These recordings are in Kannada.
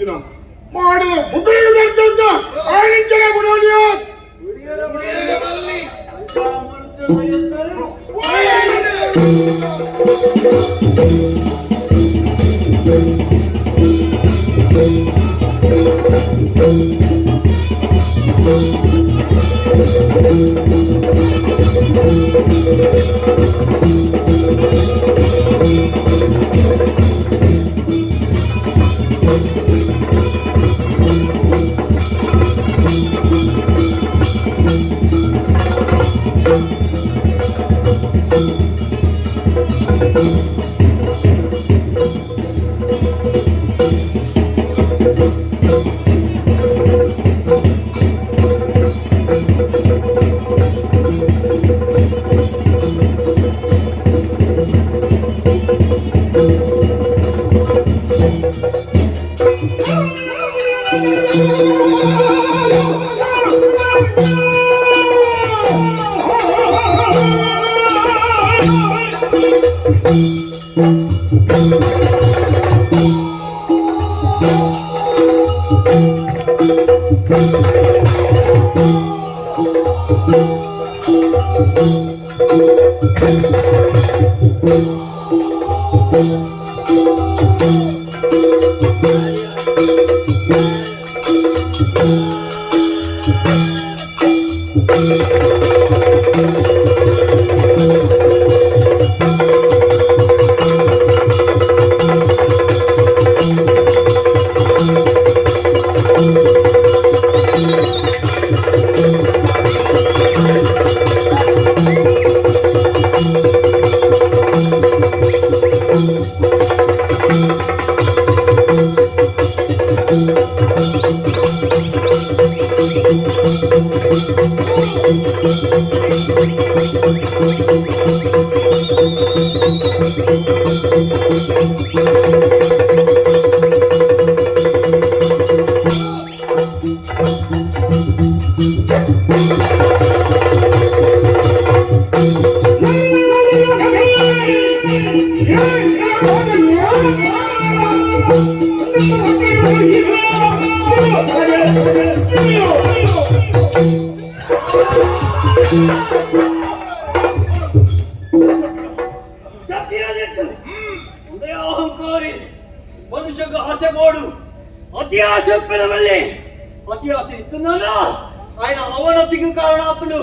ಆಯ್ತಿನ ಮಾಡು ಮುದ್ರೆಯಂತ ಆಳಿಂಚನೆ ಬರೋದಿಯ ಅಹಂಕಾರಿ ಮನುಷ್ಯಗ ಆಸೆ ಮಾಡು ಅತಿ ಆಸೆ ಬೆಳವಲ್ಲಿ ಅತಿ ಆಸೆ ಇತ್ತು ನಾನು ఆయన అవనతికి కారణం అప్పుడు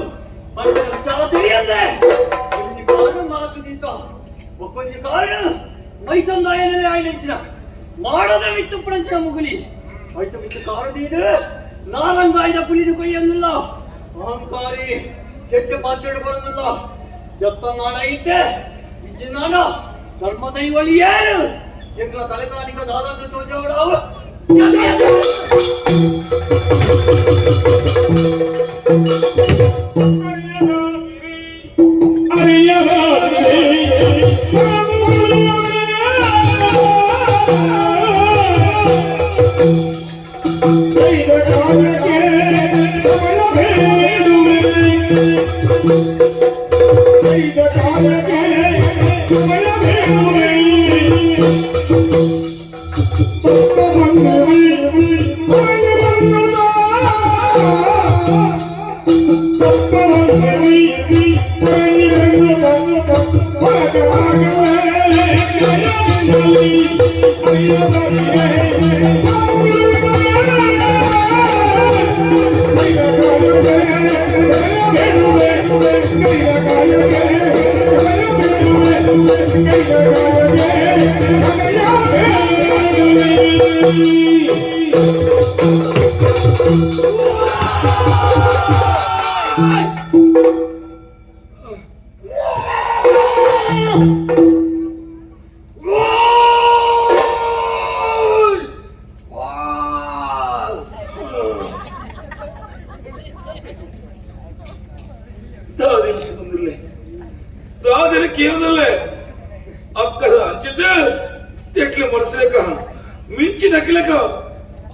మనకు చాలా తెలియదే కొంచెం కారణం నాకు దీంతో కొంచెం కారణం మైసం నాయనలే ఆయన ఇచ్చిన ಮಾಡದ ಮಿತ್ತು ಪಂಚ ಮುಗುಲಿ ಆಯ್ತು ಮಿತ್ತು ಕಾರದೀದು ನಾರಂಗ ಆಯ್ದ ಪುಲಿನ ಕೊಯ್ಯಂಗಿಲ್ಲ ಅಹಂಕಾರಿ ಕೆಟ್ಟ ಪಾತ್ರೆಗಳು ಬರೋದಿಲ್ಲ ಜಪ್ಪ ಮಾಡ ಇಟ್ಟೆ ಇಜ್ಜಿ ನಾನು ಧರ್ಮ ದೈವಳಿ ಯಾರು ಎಂಗಳ ತಲೆಕಾಲಿಕ ದಾದಂತ ತೋಜವಡಾವ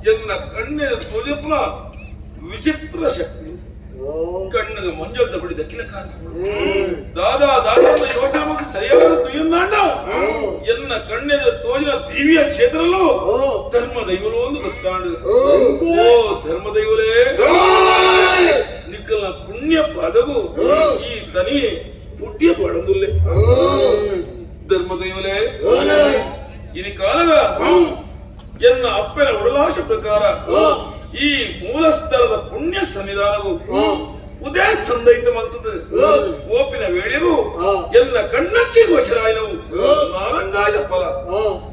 ಎನ್ನ ಕಣ್ಣಿನ ತುದಿಪುನ ವಿಚಿತ್ರ ಶಕ್ತಿ ಕಣ್ಣಿಗೆ ಮಂಜೊತ್ತ ಬಿಡಿದ ಕಿಲಕಾರ ದಾದಾ ದಾದಾ ಯೋಚನೆ ಮಾಡಿ ಸರಿಯಾದ ತುಯ್ಯಂದಾಂಡ ಎನ್ನ ಕಣ್ಣೆದುರು ತೋಜಿನ ದಿವ್ಯ ಕ್ಷೇತ್ರಲ್ಲೂ ಧರ್ಮ ದೈವಲು ಒಂದು ಗೊತ್ತಾಂಡು ಓ ಧರ್ಮ ದೈವಲೇ ನಿಕ್ಕಲ ಪುಣ್ಯ ಪದವು ಈ ತನಿ ಪುಟ್ಯ ಪಡಂದುಲ್ಲೆ ಧರ್ಮ ದೈವಲೇ ಇನಿ ಕಾಲಗ ಎನ್ನ ಅಪ್ಪನ ಒಡಲಾಶ ಪ್ರಕಾರ ಈ ಮೂಲ ಸ್ಥಳದ ಪುಣ್ಯ ಸನ್ನಿಧಾನವು ಉದಯ ಸಂದೈತವಂತದ್ದು ಓಪಿನ ವೇಳೆಗೂ ಎಲ್ಲ ಕಣ್ಣಚ್ಚಿ ಗೋಚರಾಯನವು ನಾರಂಗಾದ ಫಲ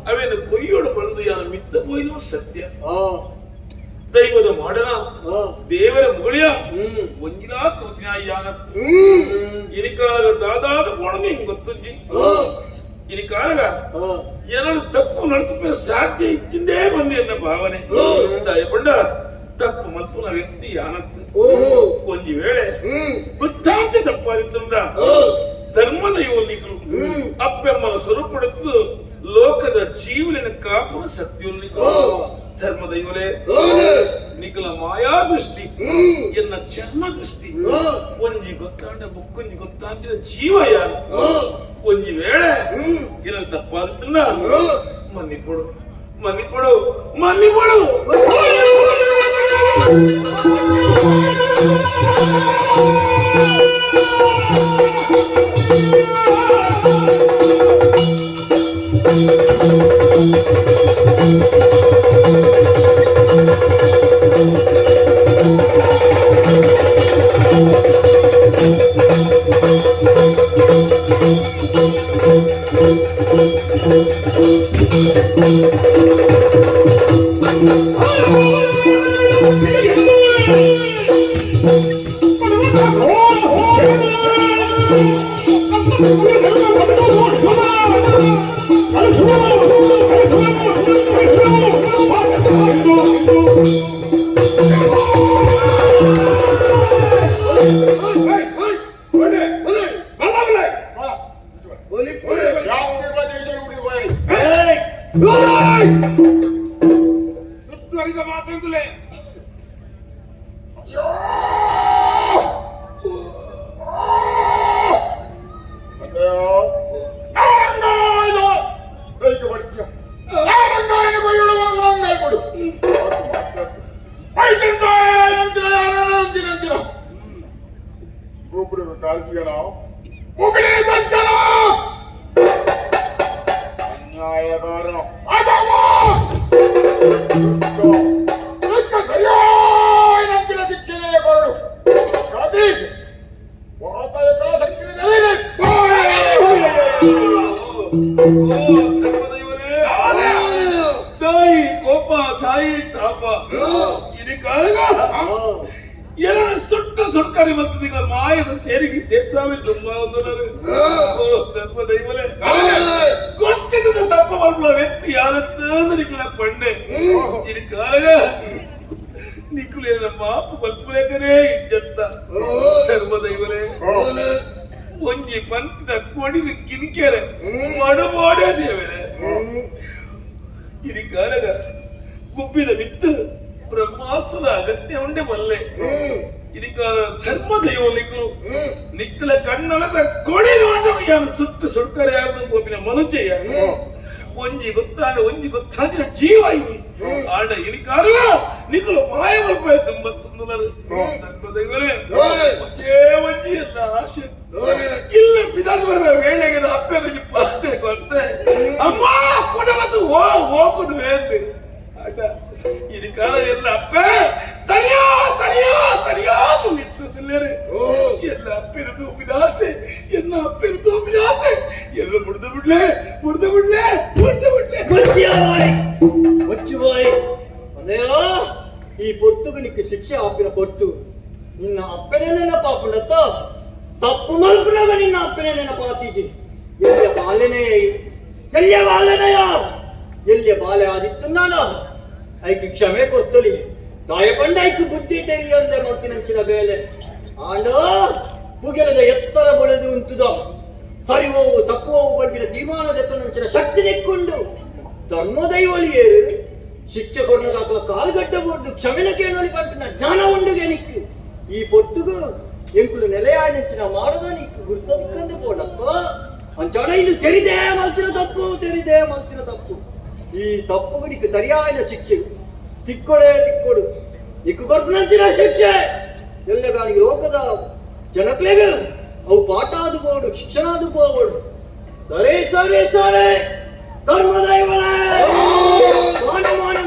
ಅವೇನು ಕೊಯ್ಯೋಡು ಬಂದು ಯಾನ ಮಿತ್ತ ಪೋಯಿನೋ ಸತ್ಯ ದೈವದ ಮಾಡನ ದೇವರ ಮುಗಳಿಯ ಒಂಜಿನ ತೂತಿನ ಯಾನ ಇನಿಕಾಲದ ದಾದಾದ ಪೋಣನೆ ಹಿಂಗ್ ಗೊತ್ತುಂಜಿ ಇನಿಕಾಲಗ ಏನಾದ್ರು ತಪ್ಪು ನಡ್ತಪ್ಪ ಸಾಧ್ಯ ಇಚ್ಚಿಂದೇ ಬಂದಿ ಎನ್ನ ಭಾವನೆ ದಯಪಂಡ ತಪ್ಪು ಮಲ್ಪುನ ವ್ಯಕ್ತಿ ಯಾನತ್ತು ಒಂಜಿ ವೇಳೆ ಗೊತ್ತಾಂತ ತಪ್ಪಾದಿತ್ತುಂಡ ಧರ್ಮದ ಯೋನಿಕರು ಅಪ್ಪೆಮ್ಮನ ಸ್ವರೂಪಡುತ್ತು ಲೋಕದ ಜೀವನ ಕಾಪುನ ಸತ್ಯೋಲ್ಲಿಗಳು ಧರ್ಮದ ಇವರೇ ನಿಖಲ ಮಾಯಾ ದೃಷ್ಟಿ ಎನ್ನ ಚರ್ಮ ದೃಷ್ಟಿ ಒಂಜಿ ಗೊತ್ತಾಂಡ ಬುಕ್ಕೊಂಜಿ ಗೊತ್ತಾಂತಿನ ಜೀವ ಯಾರು ಒಂಜಿ ವೇಳೆ ಏನ ತಪ್ಪಾದಿತ್ತುಂಡ ಮನ್ನಿಪಡು ಮನ್ನಿಪಡು ಮನ್ನಿಪಡು ಸುತ್ತುವರಿದ ಮಾತಂದುಲೇ ತಾಯಿ ಕೋಪ ತಾಯಿ ತಾಪ ಇದು ಕಾಲ ಎಲ್ಲ ಸುಟ್ಟ ಸುಟ್ಕರಿ ಮತ್ತದೀಗ ಮಾಯದ ಸೇರಿಗೆ ಸೇರ್ಸಾವೆ ತುಂಬಾ ಒಂದವರು ಧರ್ಮ ದೈವಲೇ ಗೊತ್ತಿದ್ದ ತಪ್ಪ ಮಾಡ್ಬ ವ್ಯಕ್ತಿ ಯಾರತ್ತ ನಿಖಲ ಪಣ್ಣೆ ಇದು ಕಾಲಗ ನಿಖಲು ನಮ್ಮ ಅಪ್ಪ ಬಲ್ಪಲೇಕನೇ ಇಜ್ಜತ್ತ ಧರ್ಮ ದೈವಲೇ ಒಂಜಿ ಪಂಥದ ಕೊಡಿವಿ ಕಿನ್ಕೆರೆ ಮಡುಬೋಡೆ ದೇವರೇ ಇದು ಕಾಲಗ ಗುಬ್ಬಿದ ಬಿತ್ತು ಬ್ರಹ್ಮಾಸ್ತ್ರದ ಅಗತ್ಯ ಉಂಡೆ ಮಲ್ಲೆ ಇದಕ್ಕಾಲ ಧರ್ಮ ದೈವಲಿಕರು ನಿಕ್ಕಲ ಕಣ್ಣೊಳದ ಕೊಡಿ ನೋಟ ಯಾನು ಸುಟ್ಟು ಸುಡ್ಕರೆ ಆಗುದು ಗೋಪಿನ ಮನುಜಯ್ಯ ಒಂಜಿ ಗೊತ್ತಾಂದಿನ ಜೀವ ಇದು ಆಡ ಇದಕ್ಕಾಲ ನಿಕ್ಕಲು ಮಾಯ ಮಲ್ಪಾಯ ತುಂಬ ತುಂದುಲರು ಧರ್ಮ ದೈವಲೇ ಒಂದೇ ಒಂಜಿ ಎಲ್ಲ ಆಶೆ ಇಲ್ಲ ಬಿದಾದ ಬರುವ ವೇಳೆಗೆ ಅಪ್ಪೆ ಕೊಂಚ ಪತ್ತೆ ಕೊಡ್ತೆ ಅಮ್ಮ ಕೂಡ ಬಂದು ಹೋಗುದು ವೇಂದು ಆಟ ಇದು ಕಾಲ ಎಲ್ಲ ಅಪ್ಪ ತನಿಯಾ ತನಿಯಾ ತನಿಯಾ ನಿಂತುದಿಲ್ಲರೆ ಎಲ್ಲ ಅಪ್ಪಿನ ತೂಪಿನ ಆಸೆ ಎಲ್ಲ ಅಪ್ಪಿನ ತೂಪಿನ ಆಸೆ ಎಲ್ಲ ಮುಡ್ದು ಬಿಡ್ಲೆ ಮುಚ್ಚುಬಾಯಿ ಅದೇಯೋ ಈ ಪೊತ್ತುಗ ನಿಕ್ಕೆ ಶಿಕ್ಷೆ ಆಪಿನ ಪೊತ್ತು ನಿನ್ನ ಅಪ್ಪನೇ ನೆನಪಾಪುಂಡತ್ತ ತಪ್ಪು ಮಲ್ಪುನಾಗ ನಿನ್ನ ಅಪ್ಪನೇ ನೆನಪಾತೀಜಿ ಎಲ್ಲಿಯ ಬಾಲೆ ಆದಿತ್ತು ನಾನು ಐಕಿ ಕ್ಷಮೆ ಕೊಡ್ತಲಿ ತಾಯಕೊಂಡ ಐಕಿ ಬುದ್ಧಿ ತೆರಿಯಂದೆ ಮತ್ತಿನಂಚಿನ ಬೇಳೆ ಆಂಡ ಮುಗಿಲದ ಎತ್ತರ ಬೊಳೆದು ಉಂಟುದ ಸರಿ ಹೋವು ತಪ್ಪು ಹೋವು ಬಲ್ಬಿನ ತೀರ್ಮಾನದೆತ್ತನಂಚಿನ ಶಕ್ತಿ ನೆಕ್ಕೊಂಡು ಧರ್ಮದೈವಳಿಯೇರು ಶಿಕ್ಷೆ ಕೊಡೋದಾಗಲ ಕಾಲ್ಗಡ್ಡ ಬೋರ್ದು ಕ್ಷಮೆನ ಕೇಳೋಳಿ ಬಂಪಿನ ಜ್ಞಾನ ಉಂಡುಗೆ ನಿಕ್ಕು ಈ పొట్టుకు ಎಂಕುಲು ನೆಲೆಯಾನೆಂಚಿನ ಮಾಡದ ನೀಕು ಗುರ್ತಕ್ಕಂದು ಪೋಡಪ್ಪ ಅಂಚಾಡ ಇದು ತೆರಿದೇ ಮಲ್ತಿನ ತಪ್ಪು ಈ ತಪ್ಪುಗೂ ನೀಕು ಸರಿಯಾದ ಶಿಕ್ಷೆ ತಿಕ್ಕೊಡು నీకు కొడుకునంచిన శిక్ష ఎల్లగాని లోకದ ಜನಕ್ಲೆಗ ಅವು ಪಾಠಾದು ಬೋಡು ಶಿಕ್ಷಣಾದು ಬೋಡು ಸರಿ ಧರ್ಮದೈವಳೆ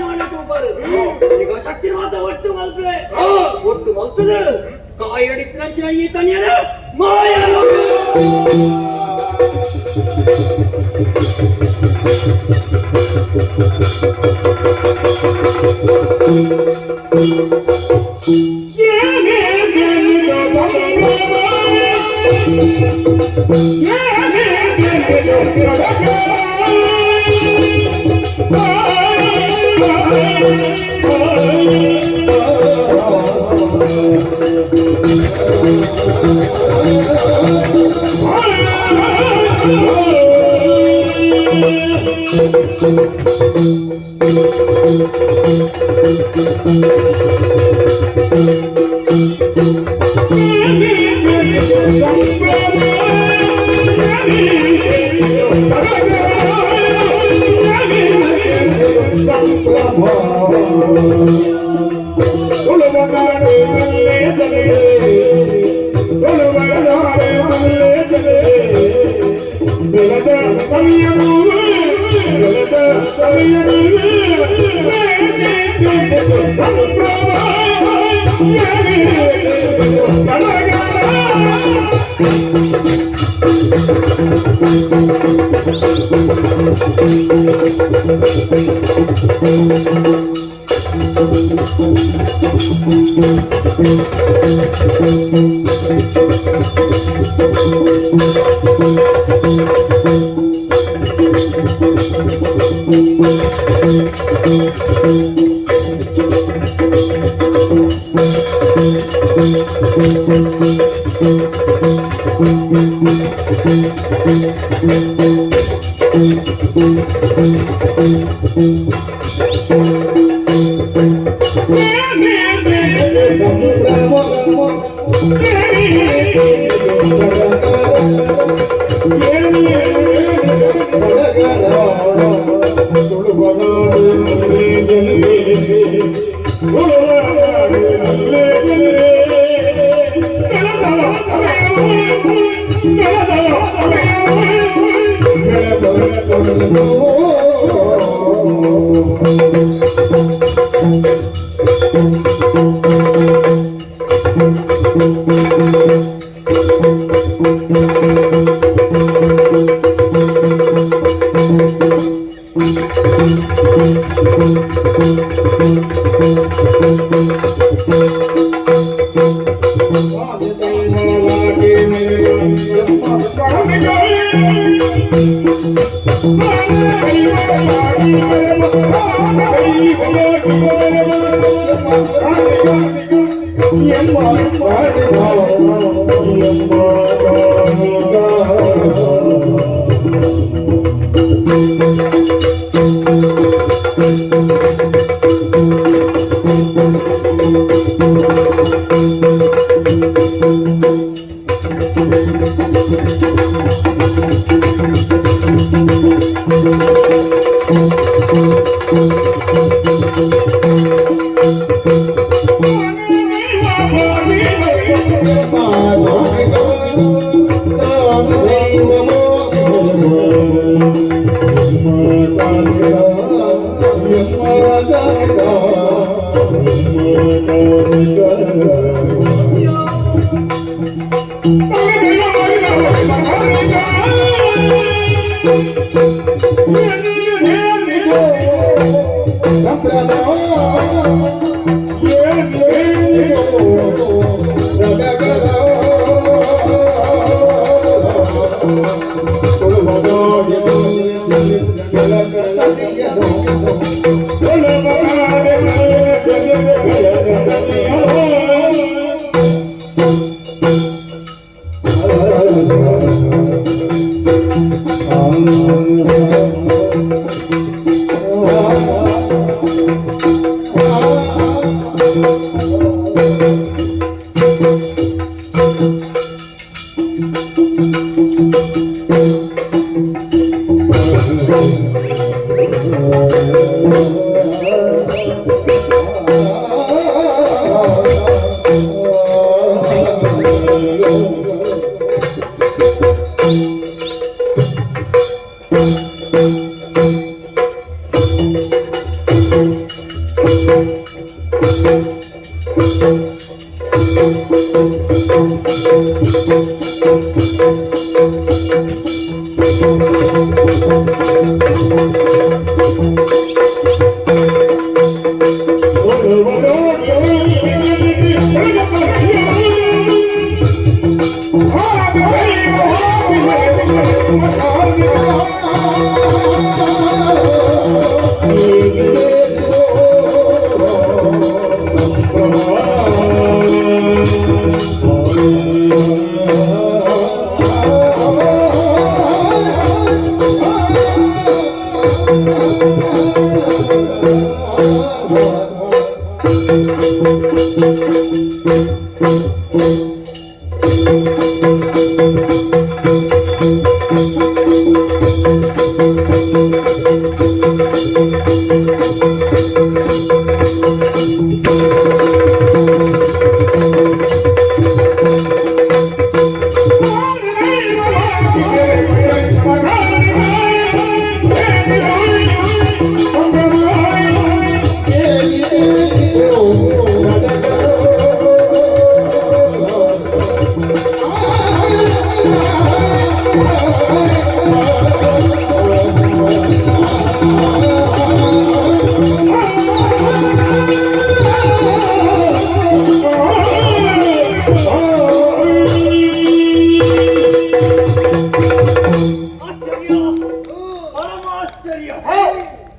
ಮಾನ ತೂಪಾರು ಈಗ ಶಕ್ತಿವಾದ ಒಟ್ಟು ಮಲ್ತದೆ ಕಾಯಡಿತ್ತಿನಂಚಿನ ಈ ತನ್ಯನ ಮಾಯ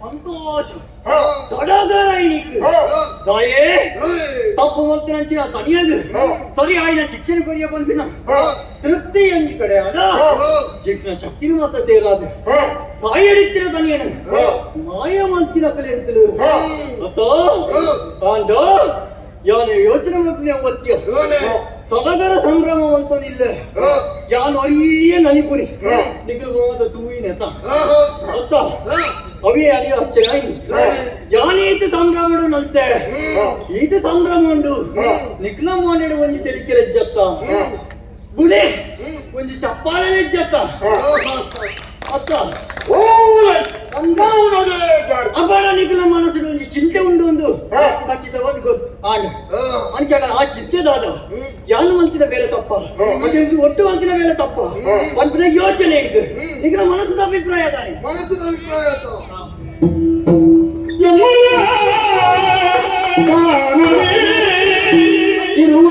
ಸಂತೋಷ ಸಡಗರೈನಿಕ್ ತಾಯೇ ತಪ್ಪು ಮಂತ್ರಿನ ತನಿಯದು ಸರಿ ಆಯ್ನ ಶಿಕ್ಷಣ ಕೊರಿಯ ಬಂದಿನ ತೃಪ್ತಿ ಎಂಜಿ ಕಡೆ ಅದ ಜಿಗ್ನ ಶಕ್ತಿ ಮಾತ ಸೇರಾದ ಸಾಯಡಿತ್ತಿನ ತನಿಯನ ಮಾಯ ಮಂತಿನ ಕಲೆ ಅಂತಲು ಅತ್ತ ಕಾಂಡ ಯಾನೆ ಯೋಚನೆ ಮಾಡ್ತೀನಿ ಅವತ್ಯ ಸಡಗರ ಸಂಭ್ರಮ ಅಂತನಿಲ್ಲ ಯಾನ್ ಒರಿಯೇ ನಲಿಪುರಿ ನಿಖಿಲ್ ಗೋಮದ ತೂಯಿನ ಅತ್ತ ಅವೇ ಅಡಿ ಆಶ್ಚರ್ಯ ಯಾನೀತು ಸಂಭ್ರಮಡು ನಲ್ತೆ ಈತು ಸಂಭ್ರಮ ಉಂಡು ನಿಖಿಲ ಮೋನೆಡು ಒಂಜಿ ತೆಲಿಕೆಲೆಜ್ಜತ್ತ ಬುಡೆ ಒಂಜಿ ಚಪ್ಪಾಳೆಲೆಜ್ಜತ್ತ ಅತ್ತ ಅಬ್ಬಾಡ ನಿಖಿಲ ಮನಸ್ಸಿಗೆ ಒಂಜಿ ಚಿಂತೆ ಉಂಡು ಒಂದು ಖಚಿತ ಒಂದು ಆಂಡ ಅಂಚಾಡ ಆ ಚಿಂತೆದಾದ ಯಾನು ಮಂತಿನ ಬೇರೆ ತಪ್ಪ ಮತ್ತೆ ಒಟ್ಟು ಮಂತಿನ ಬೇರೆ ತಪ್ಪ ಒಂದ್ ಯೋಚನೆ ಇತ್ತು ನಿಖಿಲ ಮನಸ್ಸದ ಅಭಿಪ್ರಾಯ ತಾನೆ ಮನಸ್ಸಿನ ಅಭಿಪ್ರಾಯ ಇರುವ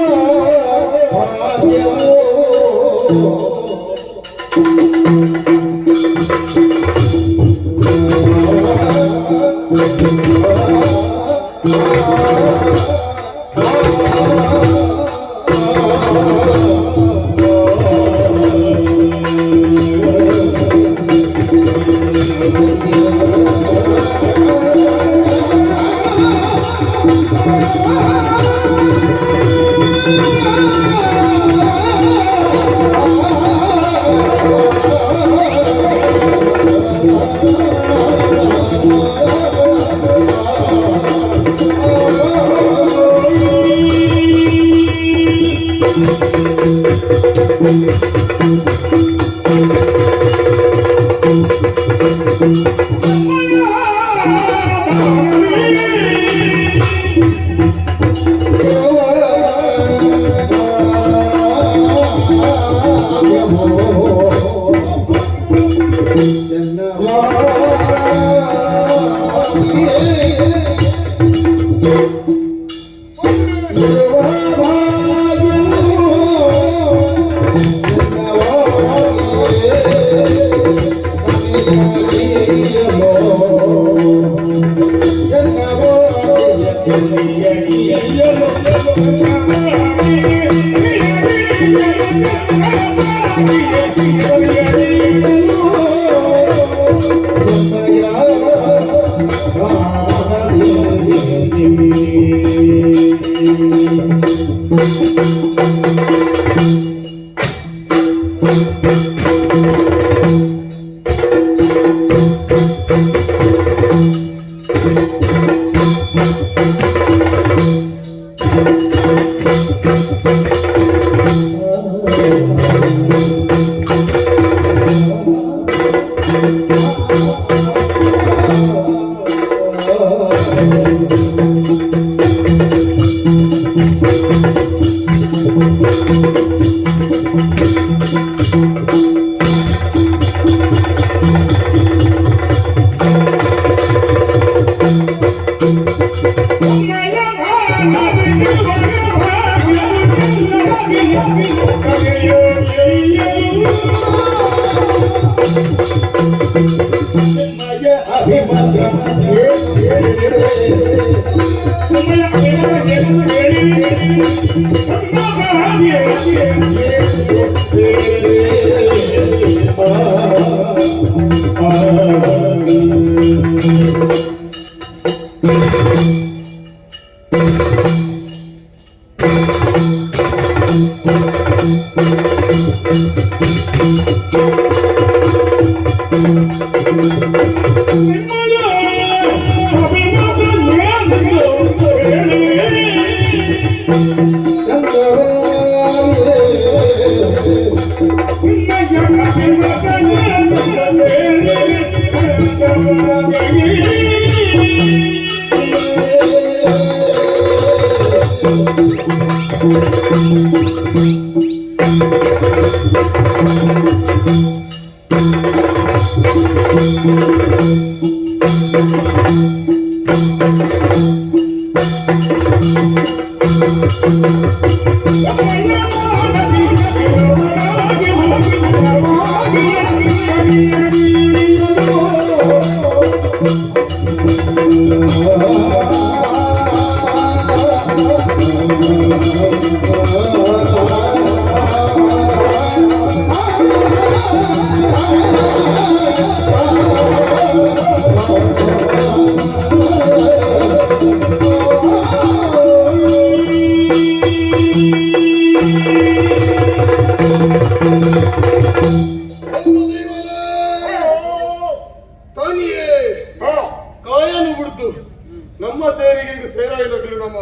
ನಮ್ಮ ಸೇರಿಗೆ ಸೇರಾಯಿನಗಳು ನಮ್ಮ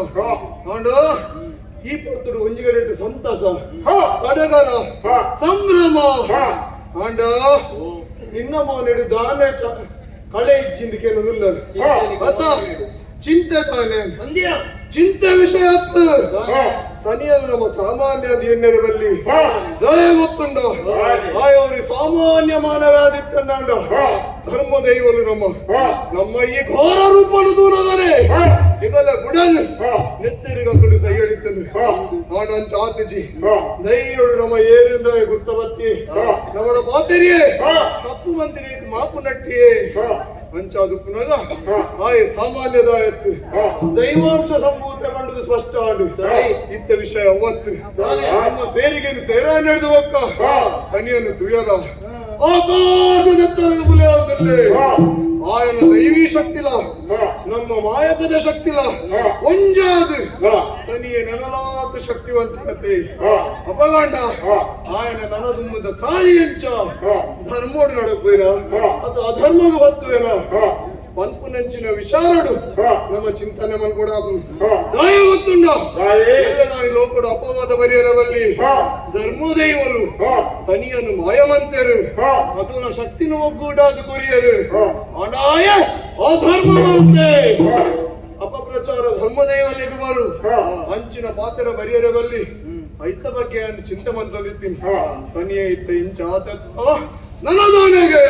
ನೋಡು ಈ ಪೊತ್ತುಡು ಒಂಜಿಗಡೆ ಸಂತಸ ಸಡಗರ ಸಂಭ್ರಮ ಆಂಡ ನಿನ್ನ ಮೌನೆಡು ದಾನೆ ಕಳೆ ಇಚ್ಚಿಂದಕ್ಕೆ ಚಿಂತೆ ತಾನೆ ಚಿಂತೆ ವಿಷಯ ತನಿಯಲು ನಮ್ಮ ಸಾಮಾನ್ಯ ಎಣ್ಣೆರ ಬಲ್ಲಿ ದಯ ಗೊತ್ತುಂಡ ಆಯೋರಿ ಸಾಮಾನ್ಯ ಮಾನವಾದಿತ್ತಂಡ ಧರ್ಮ ದೈವಲು ನಮ್ಮ ಈ ಘೋರ ರೂಪನು ದೂರದರೆ ಈಗಲ್ಲ ಗುಡದು ನೆತ್ತರಿಗ ಕಡು ಸೈಯಡಿತ್ತನು ಆಡಂಚ ಆತಜಿ ಧೈರ್ಯಡು ನಮ್ಮ ಏರಿಂದ ಗುರ್ತಬತ್ತಿ ನಮ್ಮ ಪಾತೆರಿಯೇ ತಪ್ಪು ಮಂತ್ರಿ ಮಾಪು ನಟ್ಟಿಯೇ ಅಂಚಾದು ಪುನಗ ಆಯ ಸಾಮಾನ್ಯದಾಯತ್ತು ದೈವಾಂಶ ಸಂಭೂತ ಕಂಡುದು ಸ್ಪಷ್ಟ ಆಡು ಇತ್ತ ವಿಷಯ ಅವತ್ತು ನಮ್ಮ ಸೇರಿಗೆ ಸೇರ ನಡೆದು ಒಕ್ಕ ತನಿಯನ್ನು ತುಯರ ಆಕಾಶದೆತ್ತರ ಬುಲೆಯಾದಲ್ಲಿ ಆಯನ ದೈವೀ ಶಕ್ತಿಲ ನಮ್ಮ ಮಾಯಕದ ಶಕ್ತಿಲ ಒಂಜಾದು ತನಿಯ ನನಲಾತ ಶಕ್ತಿವಂತತೆ ಅಪಗಾಂಡ ಆಯನ ನನಸುಮ್ಮದ ಸಾಯಿ ಅಂಚ ಧರ್ಮೋಡು ನಡಪೇನ ಅದು ಅಧರ್ಮಗ ಬತ್ತುವೇನ ಪನ್ಪುನಂಚಿನ ವಿಚಾರಡು ನಮ್ಮ ಚಿಂತನೆ ಮನ್ಕೊಡ ದಾಯ ಗೊತ್ತುಂಡ ಎಲ್ಲದಾನಿ ಲೋಕಡು ಅಪವಾದ ಬರೆಯರವಲ್ಲಿ ಧರ್ಮದೈವಲು ತನಿಯನ್ನು ಮಾಯಮಂತರು ಅದನ್ನ ಶಕ್ತಿನ ಒಗ್ಗೂಡಾದ ಕೊರಿಯರು ಅನಾಯ ಅಧರ್ಮವಂತೆ ಅಪಪ್ರಚಾರ ಧರ್ಮದೈವಲ್ಲಿಗೆ ಬರು ಅಂಚಿನ ಪಾತ್ರ ಬರೆಯರವಲ್ಲಿ ಐತ ಬಗ್ಗೆ ಚಿಂತೆ ಮಂತದಿತ್ತೀನಿ ತನಿಯೇ ಇತ್ತ ಇಂಚ ಆತ ನನದಾನೆಗೆ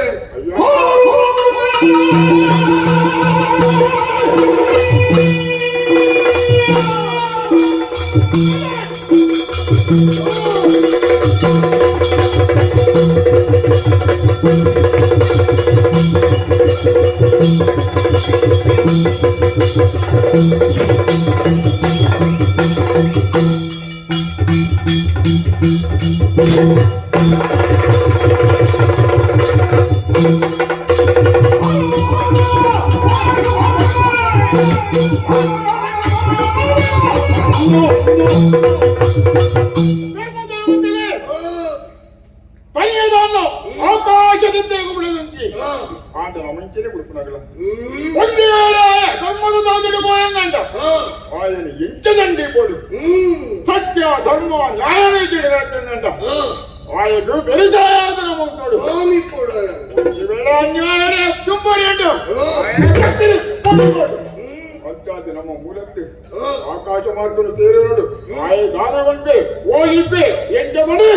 ಆಕಾಶದೆತ್ತರಗೂ ಬಿಡದಂತೆ ಆತ ಮಂಚನೆ ಬಿಡುಪುನಾಗಲ್ಲ ಒಂದು ವೇಳೆ ಧರ್ಮದ ದಾದಡು ಗೋಯಂಗಂಡ ಆಯನ ಎಂಚದಂಡಿ ಬೋಡು ಸತ್ಯ ಧರ್ಮ ನ್ಯಾಯವೇ ತಿಳಿದಂಡ ಆಯದು ಬೆರಿಸಾಯಾದ ನಮ್ಮಂತೋಡು ಒಂದು ವೇಳೆ ಅನ್ಯಾಯ ತುಂಬಡಿ ಅಂಡು ಆಯನ ಕತ್ತಿರಿ ಪೊಂದೋಡು ಅಂಚಾದ ನಮ್ಮ ಮೂಲಕ್ಕೆ ಆಕಾಶ ಮಾರ್ಗನು ಸೇರಿರೋಡು ಆಯ ದಾನವಂತೆ ಓಲಿಪ್ಪೆ ಎಂಜ ಮಡಿ